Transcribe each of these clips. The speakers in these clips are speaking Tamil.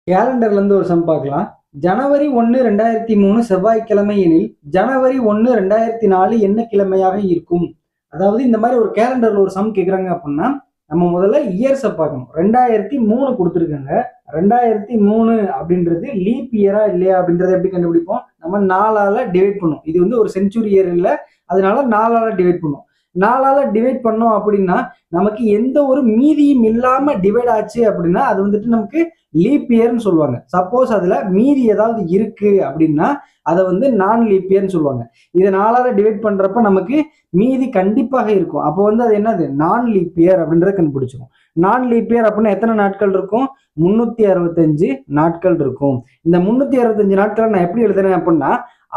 கேலண்டர்லேருந்து ஒரு சம் பார்க்கலாம். ஜனவரி 1 2003 செவ்வாய்க்கிழமை எனில் ஜனவரி 1 2004 என்ன கிழமையாக இருக்கும்? அதாவது இந்த மாதிரி ஒரு கேலண்டர்ல ஒரு சம் கேட்குறாங்க அப்படின்னா நம்ம முதல்ல இயர்ஸை பார்க்கணும். 2003 கொடுத்துருக்காங்க. 2003 அப்படின்றது லீப் இயரா இல்லையா அப்படின்றத எப்படி கண்டுபிடிப்போம்? நம்ம 4ஆல டிவைட் பண்ணும். இது வந்து ஒரு செஞ்சுரி இயர் இல்லை, அதனால 4ஆல டிவைட் பண்ணும். 4ஆல டிவைட் பண்ணோம் அப்படின்னா நமக்கு எந்த ஒரு மீதியும் இல்லாம டிவைட் ஆச்சு அப்படின்னா அது வந்துட்டு நமக்கு லீப் இயர்னு சொல்லுவாங்க. சப்போஸ் அதுல மீதி ஏதாவது இருக்கு அப்படின்னா அதை வந்து நான் லீப் இயர்னு சொல்லுவாங்க. இதை 4ஆல டிவைட் பண்றப்ப நமக்கு மீதி கண்டிப்பாக இருக்கும். அப்போ வந்து அது என்னது? நான் லீப் இயர் அப்படின்றத கண்டுபிடிச்சிடும். நான் லீப் இயர் அப்படின்னா எத்தனை நாட்கள் இருக்கும்? 365 நாட்கள் இருக்கும். இந்த 365 நாட்களை நான் எப்படி எழுதுறேன் அப்படின்னா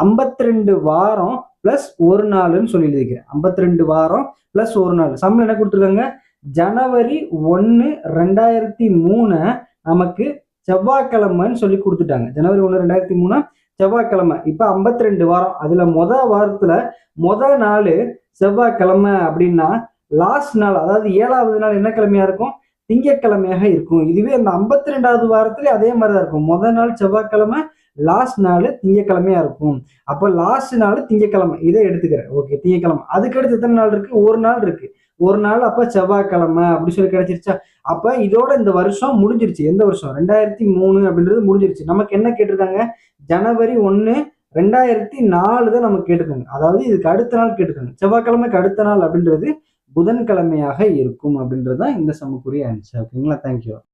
52 வாரம் பிளஸ் ஒரு நாள்னு சொல்லி எழுதிக்கிறேன். 52 வாரம் பிளஸ் ஒரு நாள். சம்மில் என்ன கொடுத்துருக்காங்க? ஜனவரி 1 2003 நமக்கு செவ்வாய்க்கிழமைன்னு சொல்லி கொடுத்துட்டாங்க. ஜனவரி 1 2003 செவ்வாய்க்கிழமை. இப்ப 52 வாரம், அதுல வாரத்துல நாள் செவ்வாய்க்கிழமை அப்படின்னா லாஸ்ட் நாள், அதாவது 7வது நாள் என்ன கிழமையா இருக்கும்? திங்கட்கிழமையாக இருக்கும். இதுவே அந்த 52வது வாரத்துல அதே மாதிரிதான் இருக்கும். நாள் செவ்வாய்க்கிழமை, லாஸ்ட் நாள் திங்கக்கிழமையா இருக்கும். அப்ப லாஸ்ட் நாள் திங்கக்கிழமை, இதை எடுத்துக்கிறேன். ஓகே, திங்கக்கிழமை. அதுக்கடுத்து எத்தனை நாள் இருக்கு? ஒரு நாள் இருக்கு. ஒரு நாள் அப்ப செவ்வாய்க்கிழமை அப்படி சொல்லி கிடைச்சிருச்சா? அப்ப இதோட இந்த வருஷம் முடிஞ்சிருச்சு. எந்த வருஷம்? 2003 அப்படின்றது முடிஞ்சிருச்சு. நமக்கு என்ன கேட்டிருக்காங்க? ஜனவரி 1 2004 தான் நமக்கு கேட்டிருக்காங்க. அதாவது இதுக்கு அடுத்த நாள் கேட்டிருக்காங்க. செவ்வாய்க்கிழமைக்கு அடுத்த நாள் அப்படின்றது புதன்கிழமையாக இருக்கும் அப்படின்றதுதான் இந்த சமக்குரிய ஆன்சர். ஓகேங்களா? தேங்க்யூ.